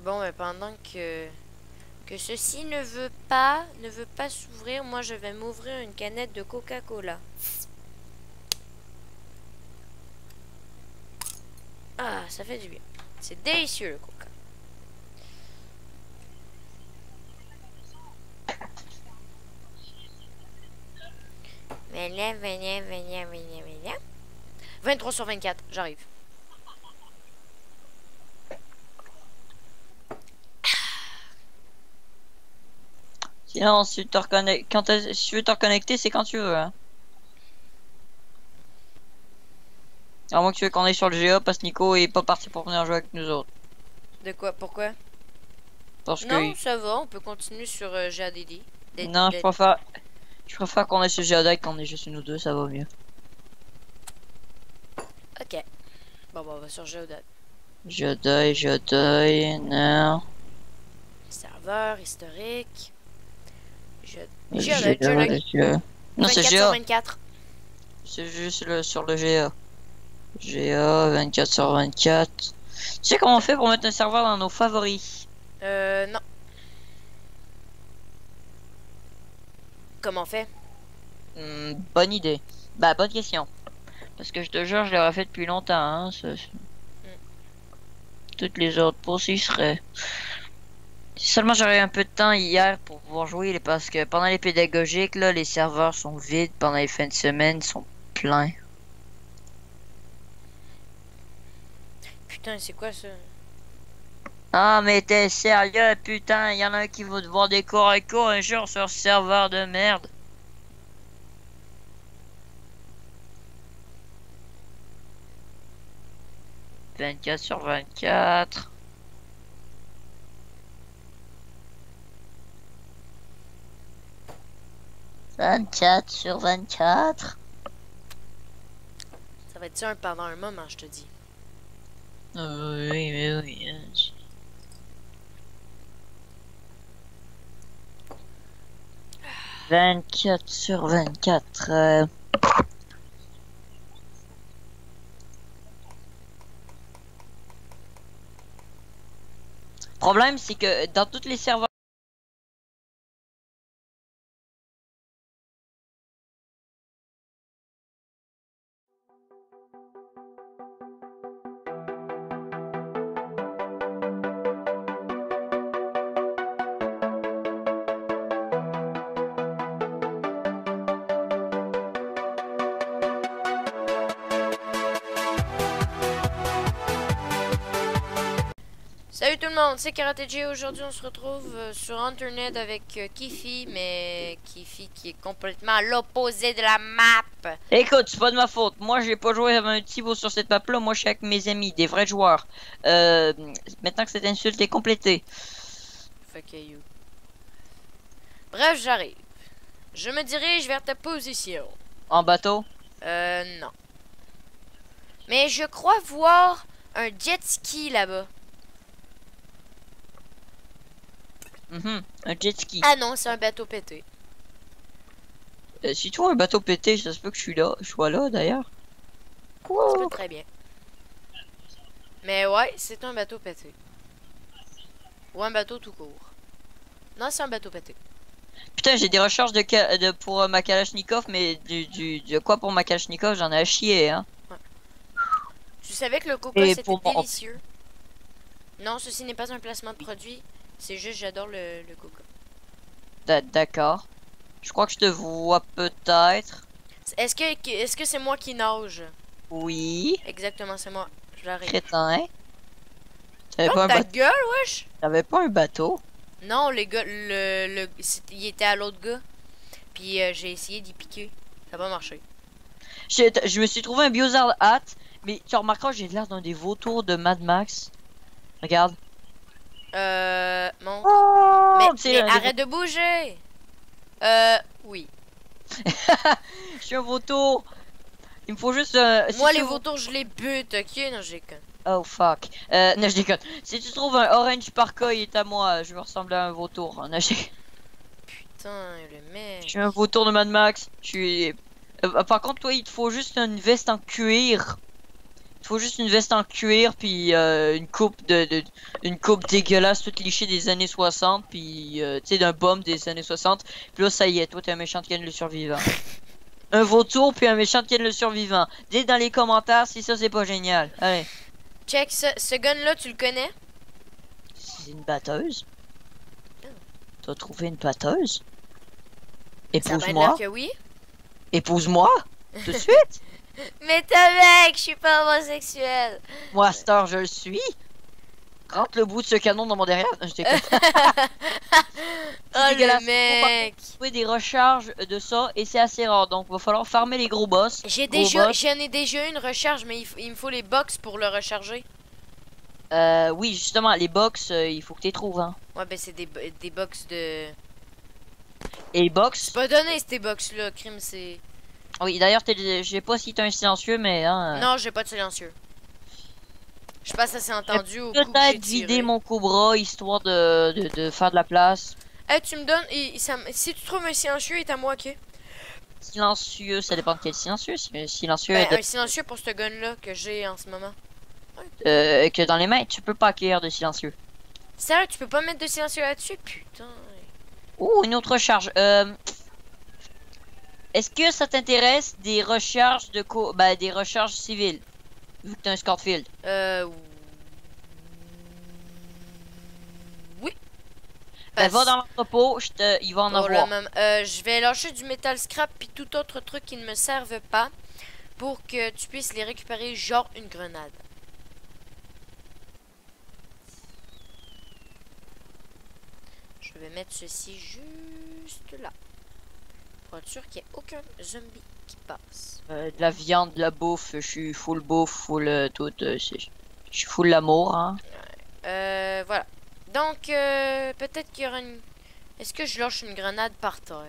Bon, mais pendant que ceci ne veut pas s'ouvrir, moi je vais m'ouvrir une canette de Coca-Cola. Ah, ça fait du bien. C'est délicieux le Coca. Viens, viens, viens, viens, viens. 23/24, j'arrive. Sinon, si tu te reconnectes, si tu veux te reconnecter, c'est quand tu veux, hein. À moins que tu veux qu'on aille sur le GA parce que Nico est pas parti pour venir jouer avec nous autres. De quoi? Pourquoi? Parce Non, que ça va, on peut continuer sur GADD. non, je préfère qu'on aille sur le GA qu'on est juste nous deux, ça va mieux. Ok. Bon, on va sur Geodat. Jedi, non. Serveur, historique. GA, Geodat. non, c'est 24 sur GA. 24. C'est juste sur le GA. GA 24 sur 24. Tu sais comment on fait pour mettre un serveur dans nos favoris? Non. Comment on fait? Bonne idée. Bah, bonne question. Parce que je te jure, je l'aurais fait depuis longtemps. Hein, toutes les autres postes, ils seraient. Si seulement j'aurais eu un peu de temps hier pour pouvoir jouer, parce que pendant les pédagogiques, là, les serveurs sont vides. Pendant les fins de semaine, ils sont pleins. Putain, c'est quoi ça? Ah, mais t'es sérieux, putain, il y en a un qui va devoir des corps à corps un jour sur ce serveur de merde. « 24 sur 24. » 24 sur 24. Ça va être ça pendant un moment, je te dis. Oui, mais oui. 24 sur 24. Problème, c'est que dans tous les serveurs. Salut tout le monde, c'est KarateJ. Aujourd'hui, on se retrouve sur Internet avec Kifi, mais Kifi qui est complètement à l'opposé de la map. Écoute, c'est pas de ma faute. Moi, j'ai pas joué avec un petit bout sur cette map-là. Moi, je suis avec mes amis, des vrais joueurs. Maintenant que cette insulte est complétée. Fuck you. Bref, j'arrive. Je me dirige vers ta position. En bateau? Non. Mais je crois voir un jet ski là-bas. Un jet ski. Ah non, c'est un bateau pété. Si tu vois un bateau pété, ça se peut que je sois là d'ailleurs. Ça peut très bien. Mais ouais, c'est un bateau pété. Ou un bateau tout court. Non, c'est un bateau pété. Putain, j'ai des recharges pour ma Kalachnikov, mais de quoi pour ma Kalachnikov, j'en ai à chier, hein. Ouais. Tu savais que le coca Et c'était pour mon... délicieux? Non, ceci n'est pas un placement de produit. C'est juste j'adore le coca. D'accord. Je crois que je te vois peut-être. Est-ce que c'est moi qui nage? Oui. Exactement, c'est moi. J'arrive. Crétin. T'avais Ferme pas un ta bateau? gueule, wesh! T'avais pas un bateau? Non, les gars, il était à l'autre gars. Puis j'ai essayé d'y piquer. Ça va marcher. Je me suis trouvé un Biozard hat, mais tu remarqueras, j'ai l'air d'un des vautours de Mad Max. Regarde. Montre. Oh, Mais arrête de bouger! Oui. Je suis un vautour. Il me faut juste. Moi, les vautours, je les bute, ok? Non, j'ai con. Oh fuck. Non, je déconne. Si tu trouves un orange parka, il est à moi. Je me ressemble à un vautour. Non, Putain, le mec. je suis un vautour de Mad Max. Je suis. Par contre, toi, il te faut juste une veste en cuir. faut juste une veste en cuir, puis une coupe une coupe dégueulasse, toute lichée des années 60, puis tu sais, d'un bum des années 60. Puis là, ça y est, toi, t'es un méchant Ken le survivant. Un vautour, puis un méchant Ken le survivant. Dites dans les commentaires si ça, c'est pas génial. Allez. Check, ce gun-là, tu le connais? C'est une batteuse. T'as trouvé une batteuse? Ça va être Épouse-moi. l'air que oui. Épouse-moi. Tout de suite. Mais t'as mec, je suis pas homosexuel. Moi, à cette heure, je le suis. Rentre le bout de ce canon dans mon derrière. Je déconne. Oh dégueulasse. le mec. Trouver des recharges de ça et c'est assez rare. Donc, va falloir farmer les gros boss. J'en ai déjà eu une recharge, mais il me faut les box pour le recharger. Oui, justement, les box, il faut que tu les trouves. Hein. Ouais, ben c'est des box de... Et les box... C'est pas donné, ces box-là, crime, c'est... Oui, d'ailleurs, je sais pas si t'as un silencieux, mais... Hein, Non, j'ai pas de silencieux. Je sais pas si ça s'est entendu au coup que j'ai peut-être tiré. vider mon Cobra, histoire de faire de la place. Hey, tu me donnes... si tu trouves un silencieux, il est à moi, ok? Silencieux, ça dépend de quel silencieux. Si silencieux Ben, est un silencieux pour ce gun-là que j'ai en ce moment. que dans les mains, tu peux pas acquérir de silencieux. Sérieux, tu peux pas mettre de silencieux là-dessus? Putain. Oh, une autre recharge. Est-ce que ça t'intéresse des recharges des recharges civiles? Vu que t'as un Scottfield. Oui. Ben, va dans l'entrepôt, il va en avoir. Je vais lâcher du métal scrap puis tout autre truc qui ne me servent pas pour que tu puisses les récupérer, genre une grenade. Je vais mettre ceci juste là. Pour être sûr qu'il n'y ait aucun zombie qui passe. De la viande, de la bouffe, je suis full bouffe, full tout. Je suis full l'amour, hein. Voilà. Donc, peut-être qu'il y aura une... Est-ce que je lâche une grenade par terre?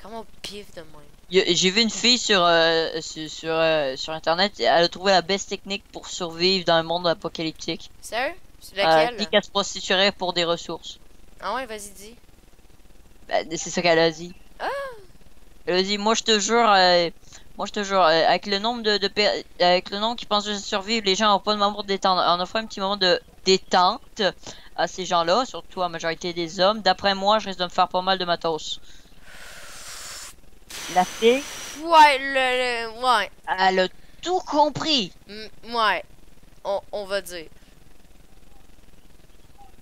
Comment on pif de moi? J'ai vu une fille sur internet, elle a trouvé la best technique pour survivre dans un monde apocalyptique. Sérieux? C'est laquelle? Dit qu'elle se prostituerait pour des ressources. Ah ouais, vas-y, dis. Ben, c'est ça qu'elle a dit. Ah! Elle a dit, moi je te jure, avec le nombre avec le nombre qui pensent survivre, les gens n'ont pas de moment de détente. On offre un petit moment de détente à ces gens-là, surtout à la majorité des hommes. D'après moi, je risque de me faire pas mal de matos. La fille, Ouais, ouais. elle a tout compris. Ouais. On va dire.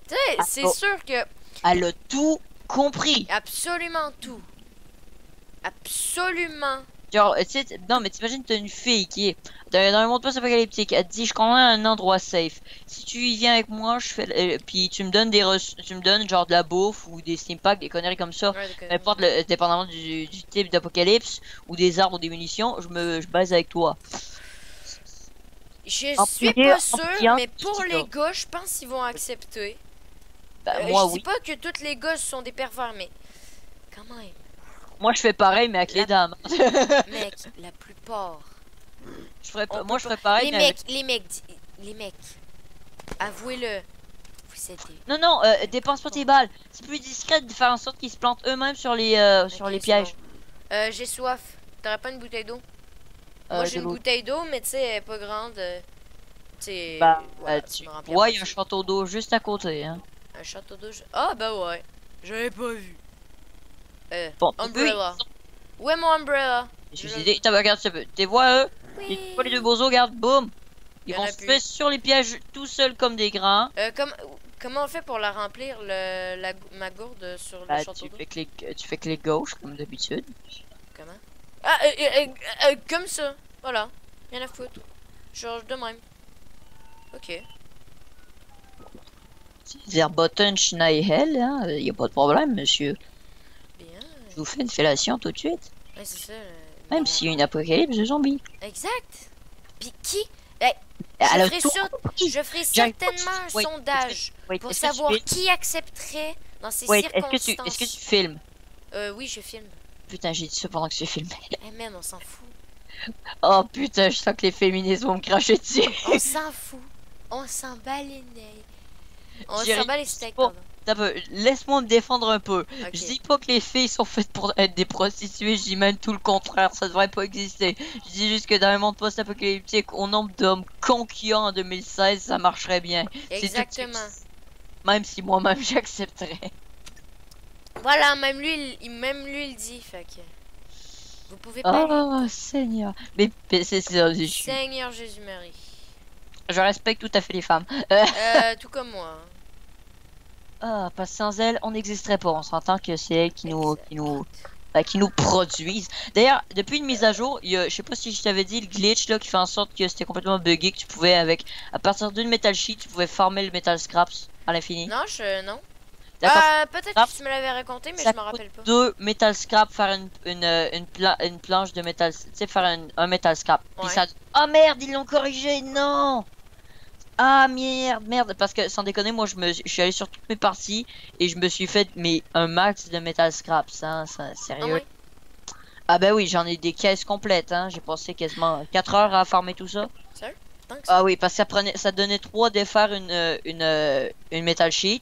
Tu sais, c'est sûr que... Elle a tout compris. Absolument tout. Absolument. Genre, tu sais, non, mais t'imagines, t'as une fille qui est dans un monde post-apocalyptique. Elle te dit, je connais un endroit safe. Si tu y viens avec moi, je fais. Puis tu me donnes tu me donnes genre de la bouffe ou des stimpacks, des conneries comme ça. Ouais, N'importe, dépendamment du type d'apocalypse ou des armes ou des munitions, je base avec toi. Je En suis prière, pas sûre, mais pour les gars, je pense qu'ils vont accepter. Ben, moi, je oui. dis pas que tous les gars sont des pervers, mais quand même. Moi, je fais pareil, mais avec les dames. Mec, la plupart. Moi, je ferais pareil, mais les mecs, avouez-le. Vous êtes des... Non, non, dépense pas tes balles. C'est plus discret de faire en sorte qu'ils se plantent eux-mêmes sur les pièges. J'ai soif. T'aurais pas une bouteille d'eau? Moi, j'ai une bouteille d'eau, mais tu sais, elle est pas grande. Tu sais, bah, voilà, ouais, il y a un château d'eau juste à côté, hein. Un château d'eau? Ah, bah ouais. J'avais pas vu. Bon, Umbrella. Où est mon umbrella? Je suis dit, regarde, t'es vois eux? Oui. Les deux bozos, regarde, boum! Ils vont se plus. faire sur les pièges tout seuls comme des grands. Comment on fait pour la remplir, ma gourde sur le château d'eau? Tu fais clic gauche, comme d'habitude. Comment? Ah, comme ça. Voilà. Rien à foutre. Genre de même. Ok. C'est-à-dire button Schneider, hein? Y a pas de problème, monsieur. Bien. Je vous fais une fellation tout de suite. Ouais, c'est ça. Même s'il y a une apocalypse de zombies. Exact. Puis qui? Je ferai certainement un sondage pour savoir qui accepterait dans ces circonstances. Est-ce que tu filmes? Oui, je filme. Putain, j'ai dit ça pendant que tu filmais. Eh man, on s'en fout. Oh putain, je sens que les féministes vont me cracher dessus. On s'en fout. On s'en bat les nez. On s'en bat les steaks, pardon. Laisse-moi me défendre un peu. Ok. Je dis pas que les filles sont faites pour être des prostituées, je dis même tout le contraire, ça devrait pas exister. Je dis juste que dans un monde post-apocalyptique, au nombre d'hommes cons qu'il y a en 2016, ça marcherait bien. C'est tout. Exactement. Même si moi-même j'accepterais. Voilà, même lui il dit, fait que... Vous pouvez pas Oh, Seigneur. Mais c'est ça, Seigneur Jésus-Marie. je respecte tout à fait les femmes. Tout comme moi. Ah, parce que sans elles, on n'existerait pas. On s'entend que c'est elles qui Exact. qui nous produisent. D'ailleurs, depuis une mise à jour, je sais pas si je t'avais dit le glitch là qui fait en sorte que c'était complètement buggé, que tu pouvais à partir d'une metal sheet, tu pouvais farmer le metal scraps à l'infini. Non, non. D'accord. Peut-être Scrap, que tu me l'avais raconté, mais ça je me rappelle coûte pas. 2 metal scrap faire une planche de métal, tu sais faire un metal scrap. Puis Ouais. ça. Oh merde, ils l'ont corrigé, non. Ah merde, parce que sans déconner, moi je suis allé sur toutes mes parties et je me suis fait un max de metal scrap, ça, Ah sérieux. ouais? Ah bah oui, j'en ai des caisses complètes, hein. J'ai passé quasiment 4 heures à farmer tout ça. Sérieux? Tant que ça? Ah oui, parce que ça donnait 3 de faire une metal sheet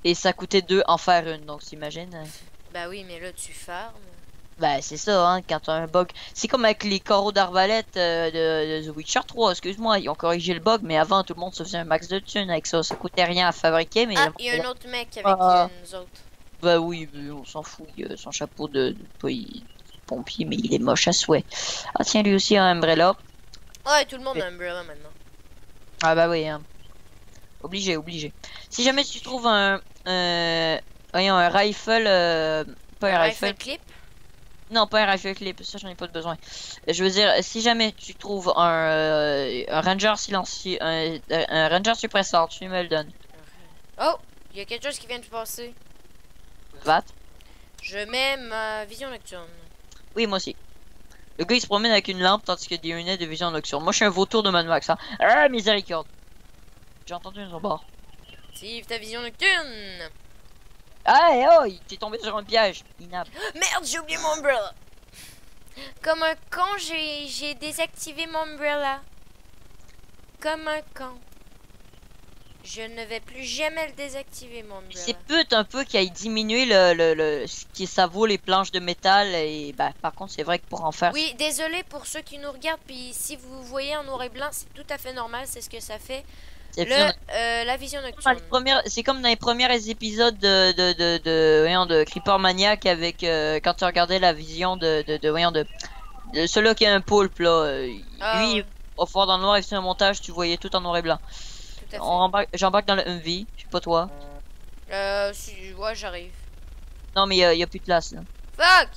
et ça coûtait 2 en faire une, donc t'imagines. Bah oui, mais là tu farmes. Bah c'est ça, hein, quand t'as un bug. C'est comme avec les carreaux d'arbalète de The Witcher 3, excuse-moi, ils ont corrigé le bug, mais avant tout le monde se faisait un max de thunes avec ça. Ça coûtait rien à fabriquer, mais... Ah, il y a un autre mec avec Ah. nous autres. Bah oui, on s'en fout, il a son chapeau de pompier, mais il est moche à souhait. Ah tiens, lui aussi un umbrella. Ouais, tout le monde a un umbrella maintenant. Ah bah oui, hein. Obligé. Si jamais tu trouves voyons, un rifle, pas un rifle. clip? Non, pas un rifle clip, ça j'en ai pas de besoin. Je veux dire, si jamais tu trouves un ranger silencieux, un ranger suppresseur, tu me le donnes. Oh, il y a quelque chose qui vient de se passer. Va. Je mets ma vision nocturne. Oui, moi aussi. Le gars il se promène avec une lampe tandis qu'il y a des lunettes de vision nocturne. Moi je suis un vautour de Mad Max, hein. Ah, miséricorde. J'ai entendu un bord. Active ta vision nocturne. Ah, oh, il t'est tombé sur un piège. Inap. Merde, j'ai oublié mon umbrella. Comme un con, j'ai désactivé mon umbrella. Comme un con. Je ne vais plus jamais le désactiver, mon umbrella. C'est peut un peu qu'il aille diminuer ce qui ça vaut les planches de métal et bah par contre c'est vrai que pour en faire. Oui, désolé pour ceux qui nous regardent, puis si vous voyez en noir et blanc, c'est tout à fait normal, c'est ce que ça fait. La vision nocturne. C'est comme dans les premiers épisodes de Creeper Maniac avec quand tu regardais la vision de celui-là qui a un poulpe là. Lui, au fond dans le noir et sur un montage, tu voyais tout en noir et blanc. Tout à fait. J'embarque dans le MV, je sais pas toi. Ouais, j'arrive. Non mais y a plus de place là. Fuck!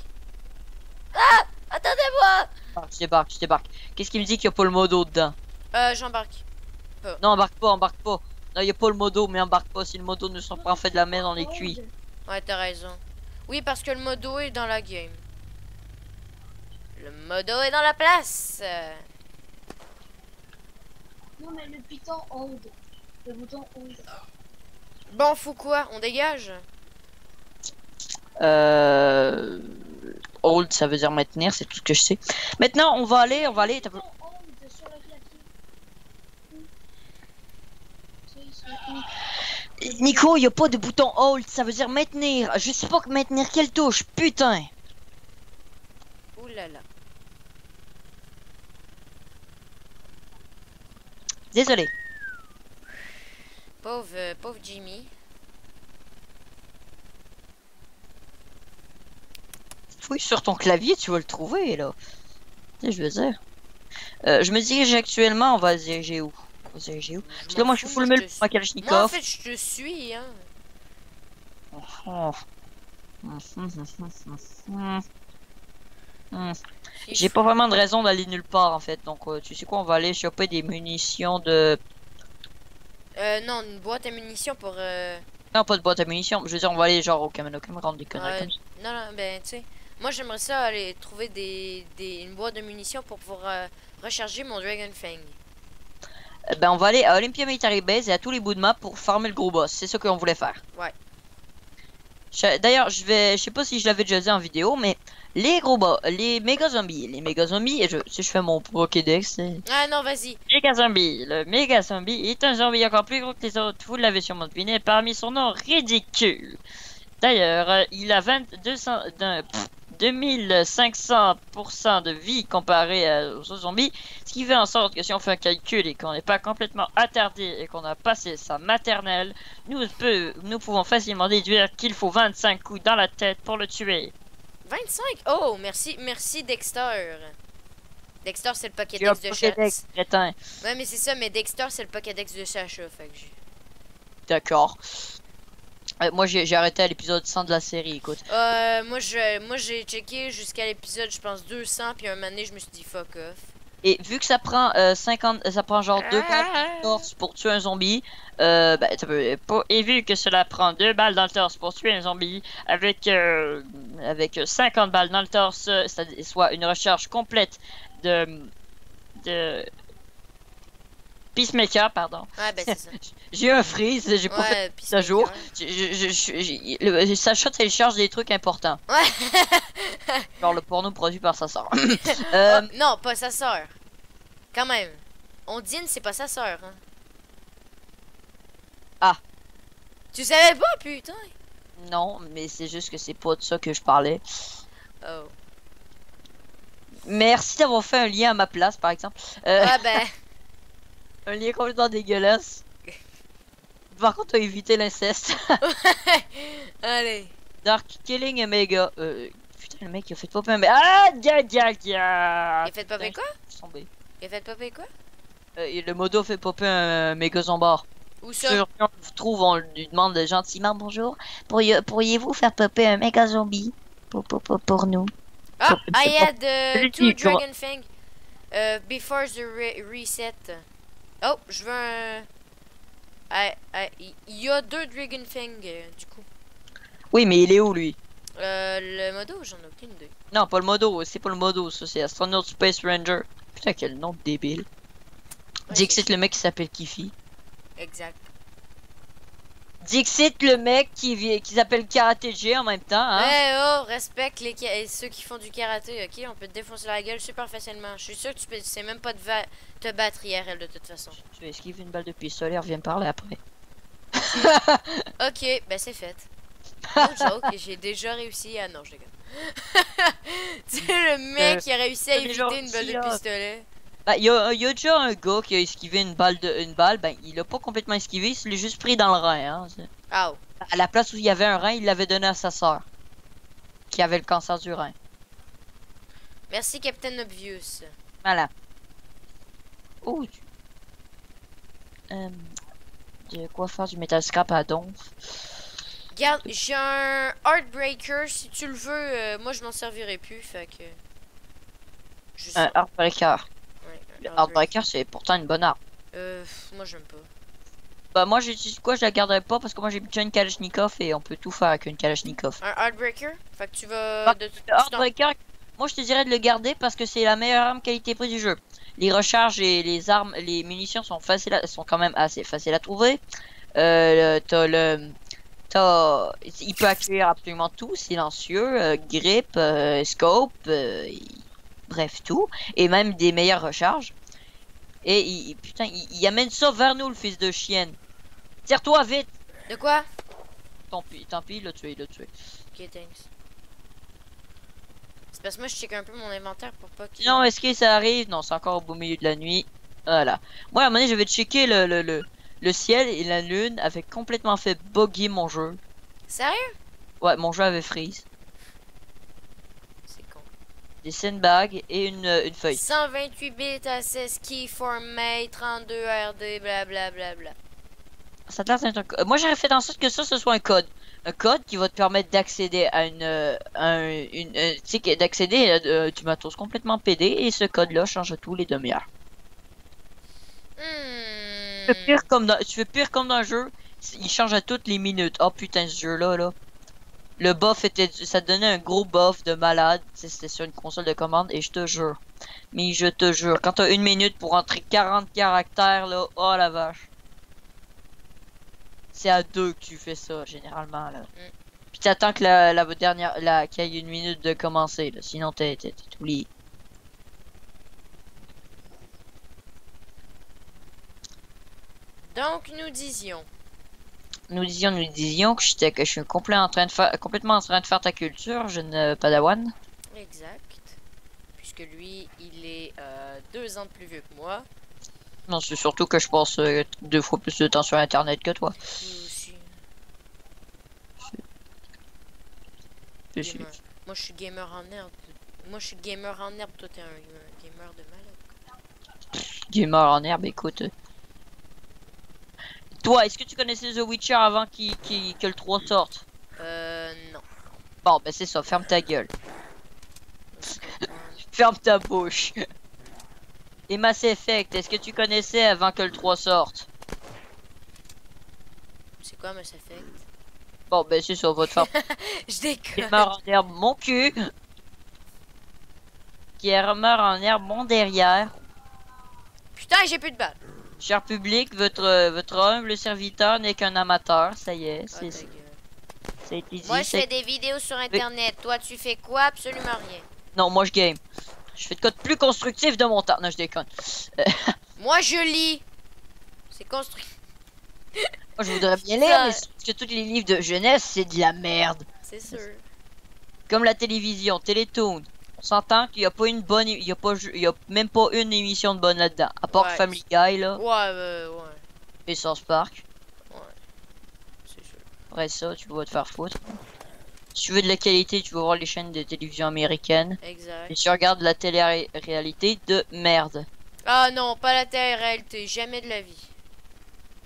Ah! Attendez-moi! Ah, je débarque. Qu'est-ce qui me dit qu'il y a pas le modo dedans? J'embarque. Non, embarque pas. Non, y a pas le modo, mais embarque pas. Si le modo ne sont pas en fait de la merde, on est cuit. Ouais, t'as raison. Oui, parce que le modo est dans la game. Le modo est dans la place. Non, mais le piton hold. Le bouton hold. Bon, faut quoi? On dégage? Hold, ça veut dire maintenir, c'est tout ce que je sais. Maintenant, on va aller. T'as hold sur le clavier. Nico, y a pas de bouton hold, ça veut dire maintenir. Je sais pas que maintenir quelle touche, putain. Ouh là là. Désolé. Pauvre Jimmy. Fouille sur ton clavier, tu vas le trouver là. Tu sais, je veux dire. Je me dirige actuellement, on va se diriger où? Parce que là, moi, je suis full mule pour ma Kalachnikov. Moi, en fait, je te suis, hein. Oh. J'ai pas vraiment de raison d'aller nulle part en fait, donc tu sais quoi, on va aller choper des munitions de... Non, une boîte à munitions pour... Non, pas de boîte à munitions, je veux dire on va aller genre au Kameno rendre des conneries comme ça. Non, ben tu sais, moi j'aimerais ça aller trouver une boîte de munitions pour pouvoir recharger mon Dragon Fang. Ben on va aller à Olympia Military Base et à tous les bouts de map pour farmer le gros boss, c'est ça qu'on voulait faire. Ouais. D'ailleurs, je sais pas si je l'avais déjà dit en vidéo, mais Les gros bas, les méga zombies. Les méga zombies, si je fais mon Pokédex, c'est... Ah non, vas-y. Méga zombie. Le méga zombie est un zombie encore plus gros que les autres. Vous l'avez sûrement deviné parmi son nom ridicule. D'ailleurs, il a 2500% de vie comparé aux autres zombies, ce qui fait en sorte que si on fait un calcul et qu'on n'est pas complètement attardé et qu'on a passé sa maternelle, nous pouvons facilement déduire qu'il faut 25 coups dans la tête pour le tuer. 25? Oh, merci Dexter. Dexter, c'est le Tu as un Pokédex de Pokédex, Sacha. crétin. Ouais, mais c'est ça, mais Dexter, c'est le Pokédex de Sacha. Fait que D'accord. Moi, j'ai arrêté à l'épisode 100 de la série, écoute. moi, j'ai checké jusqu'à l'épisode, je pense, 200, puis un moment donné, je me suis dit fuck off. Et vu que ça prend 50, ça prend genre 2 balles dans le torse pour tuer un zombie, et vu que cela prend 2 balles dans le torse pour tuer un zombie, avec 50 balles dans le torse, soit une recharge complète de Peacemaker, pardon. Ouais, ben c'est ça. J'ai eu un freeze, j'ai pas fait Ouais, puis à jour. Sacha télécharge des trucs importants. Ouais. Genre le porno produit par sa sœur. Oh, non, pas sa sœur. Quand même. Ondine, c'est pas sa sœur. Hein. Ah. Tu savais pas, putain. Non, mais c'est juste que c'est pas de ça que je parlais. Oh. Merci d'avoir fait un lien à ma place, par exemple. Ah ben. Un lien complètement dégueulasse. Par contre, t'as évité l'inceste. Allez. Dark Killing Omega. Putain, le mec, il a fait popper un... Ah, dia. Il a fait popper quoi? Je suis tombé. Il a fait popper quoi? Et le modo fait popper un méga zombard. Où Si ça? on vous trouve, on lui demande gentiment bonjour. Pourriez-vous faire popper un méga zombie pour nous? Ah, I had two Celui qui- Dragon Fang before the reset. Oh, je veux un... Il y a 2 Dragon Fang, du coup. Oui, mais il est où, lui? Le modo, j'en ai aucune idée. Non, pas le modo. C'est pas le modo, ça. C'est Astronaut Space Ranger. Putain, quel nom de débile. Ouais, Dixit, le mec qui s'appelle Kifi. Exact. Dixit, le mec qui s'appelle Karate G en même temps, hein. Ouais, oh, respecte ceux qui font du karaté, ok? On peut te défoncer la gueule super facilement. Je suis sûr que tu sais même pas te battre IRL de toute façon. Je vais esquiver une balle de pistolet, reviens me parler après. Ok, ben c'est fait. No joke, j'ai déjà réussi à... Non, je déconne. Tu sais, le mec qui a réussi à c'est éviter genre une balle de là. pistolet. Bah, il y a déjà un gars qui a esquivé une balle, ben, il a pas complètement esquivé, il l'a juste pris dans le rein, hein. Ah, oh. À la place où il y avait un rein, il l'avait donné à sa soeur. Qui avait le cancer du rein. Merci, Captain Obvious. Voilà. Oh, de quoi faire du metal scrap à donf. Regarde, j'ai un Heartbreaker. Si tu le veux, moi je m'en servirai plus. Fait que. Juste Un ça. Heartbreaker. Ouais, Le un Heartbreaker, c'est pourtant une bonne arme. Moi j'aime pas. Bah, moi, j'utilise quoi? Je la garderai pas parce que moi, j'ai déjà une Kalachnikov et on peut tout faire avec une Kalachnikov. Un Heartbreaker? Fait que tu vas. Bah, tu Le t'en- Heartbreaker, moi, je te dirais de le garder parce que c'est la meilleure arme qualité-prix du jeu. Les recharges et les armes, les munitions sont sont quand même assez faciles à trouver. Il peut accueillir absolument tout, silencieux, grip, scope, bref tout, et même des meilleures recharges. Et putain, il amène ça vers nous, le fils de chienne. Tire-toi vite. De quoi? Tant pis, il l'a tué, Ok, thanks. C'est parce que moi je check un peu mon inventaire pour pas qu'il. Non, est-ce que ça arrive? Non, c'est encore au beau milieu de la nuit. Voilà. Moi, à un moment donné, je vais checker le ciel et la lune avait complètement fait bugger mon jeu. Sérieux? Ouais, mon jeu avait freeze. C'est con. Des sandbags et une feuille. 128 bits à 16 keyformate, 32 RD, blablabla. Ça te l'air d'être un moi, j'aurais fait en sorte que ça, ce soit un code. Un code qui va te permettre d'accéder à tu sais, d'accéder à du matos complètement pédé et ce code-là change tous les demi-heures. Tu fais pire comme dans un jeu, il change à toutes les minutes. Oh putain, ce jeu-là, le buff ça te donnait un gros buff de malade. C'était sur une console de commande et je te jure. Mais je te jure, quand t'as 1 minute pour entrer 40 caractères, là, oh la vache. C'est à 2 que tu fais ça, généralement, là. Puis t'attends que votre dernière, qu'il y ait une minute de commencer, là. Sinon t'es oublié. Donc, nous disions. Nous disions que je suis complètement en train de faire ta culture, jeune Padawan. Exact. Puisque lui, il est 2 ans de plus vieux que moi. Non, c'est surtout que je passe 2 fois plus de temps sur internet que toi. Lui aussi. Je suis- Gamer. Moi, je suis gamer en herbe. Moi, je suis gamer en herbe. Toi, t'es un gamer de malade. Gamer en herbe, écoute. Toi, est-ce que tu connaissais The Witcher avant que le 3 sorte? Non. Bon, ben c'est ça, ferme ta gueule. Je comprends. Ferme ta bouche. Et Mass Effect, est-ce que tu connaissais avant que le 3 sorte? C'est quoi Mass Effect? Bon, ben c'est ça, on va te faire Je déconne. gamer en herbe mon cul. Gamer en herbe mon derrière. Putain, j'ai plus de balles. Cher public, votre humble serviteur n'est qu'un amateur, ça y est, Ah, ta ça gueule. a été dit. Moi, je c'est- fais des vidéos sur internet. Toi, tu fais quoi? Absolument rien. Non, moi je game. Je fais de quoi de plus constructif de mon temps. Non, je déconne. Moi, je lis. C'est construit. Moi je voudrais bien lire, Ça- mais parce que tous les livres de jeunesse, c'est de la merde. C'est sûr. Comme la télévision, Télétoon. On s'entend qu'il n'y a pas une bonne, il y a même pas une émission de bonne là-dedans. À part Ouais. Family Guy là, Ouais. et South Park. C'est sûr. Après ça, tu vas te faire foutre. Si tu veux de la qualité, tu vas voir les chaînes de télévision américaines. Exact. Et si tu regardes de la télé-réalité de merde. Ah non, pas la télé-réalité. Jamais de la vie.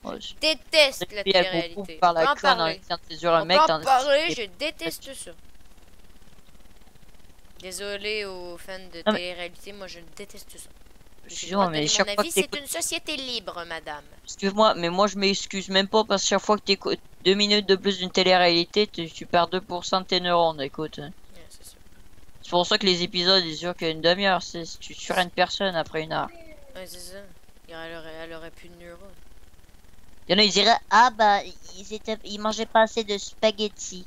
Ouais, Je déteste la puis elle va télé-réalité. par On la peut en conne en parler. essayant de séduire un On mec peut dans en parler, je déteste ça. Désolé aux fans de Non, mais- télé-réalité, moi je déteste ça. J'ai le Excuse-moi, droit de mais donner chaque mon fois avis, que c'est t'écoutes... une société libre, madame. Excuse-moi, mais moi je m'excuse même pas parce que chaque fois que t'écoutes 2 minutes de plus d'une télé-réalité, tu perds 2% de tes neurones, écoute. Ouais, c'est sûr. C'est pour ça que les épisodes, ils durent qu'une demi-heure. Tu tuerais une personne après 1 heure. Ouais, c'est ça. Elle aurait plus de neurones. Il y en a, ils diraient, ah bah, ils mangeaient pas assez de spaghetti.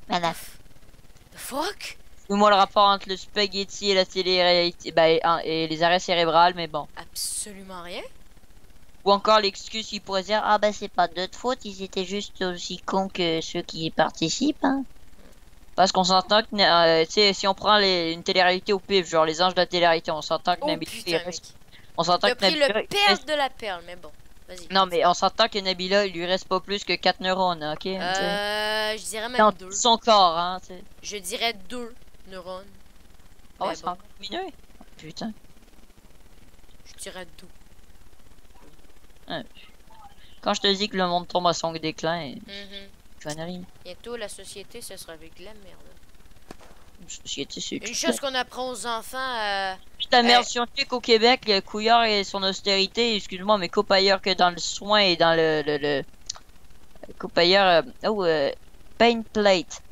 Voilà. The fuck? Moi le rapport entre le spaghetti et la télé-réalité, bah, et les arrêts cérébrales, mais bon. Absolument rien. Ou encore l'excuse, ils pourraient dire, ah bah c'est pas de notre faute, ils étaient juste aussi cons que ceux qui y participent, hein. Parce qu'on s'entend que, tu sais, si on prend une télé-réalité au pif, genre les anges de la télé-réalité, on s'entend que Oh Nabila, il putain, reste- mec. on s'entend T'as que pris Nabila, le il perle reste- de la perle, mais bon. Vas-y. Non, mais on s'entend que Nabila, il lui reste pas plus que 4 neurones, ok? Je dirais même Dans 2. son corps, hein, tu sais. Je dirais 2 neurones. Ah ouais, Mais c'est bon. encore diminué. Putain. Je dirais 2. Quand je te dis que le monde tombe à son déclin, Mhm. connerie. Bientôt, la société, ce sera avec de la merde. Une société, c'est Une chose qu'on apprend aux enfants, la merde scientifique au Québec, le Couillard et son austérité, excuse-moi, mais coupe ailleurs que dans le soin et dans le coupe ailleurs. Paint plate.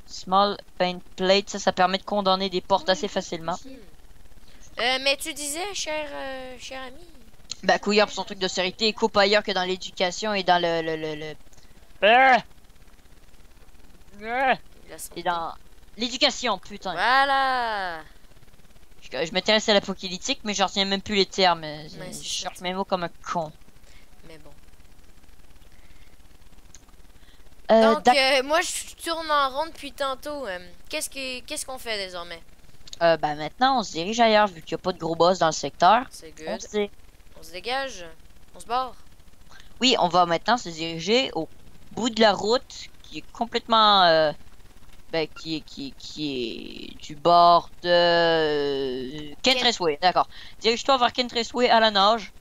Small paint plate, ça permet de condamner des portes assez facilement. mais tu disais, cher ami. Bah, Couillard pour son truc d'austérité, il coupe ailleurs que dans l'éducation et dans le... Ah! Ah! La santé. Et dans l'éducation, putain. Voilà. Je m'intéresse à l'apocalyptique, mais j'en retiens même plus les termes. Je c'est ça. cherche mes mots comme un con. Mais bon. Donc, Moi, je tourne en rond depuis tantôt. Qu'est-ce qu'on fait désormais? bah maintenant, on se dirige ailleurs, vu qu'il n'y a pas de gros boss dans le secteur. C'est On good. sait. On se dégage. On se barre. Oui, on va maintenant se diriger au bout de la route, qui est complètement... qui est du bord de... Kent Raceway, d'accord. Dirige-toi vers Kent Raceway à la nage.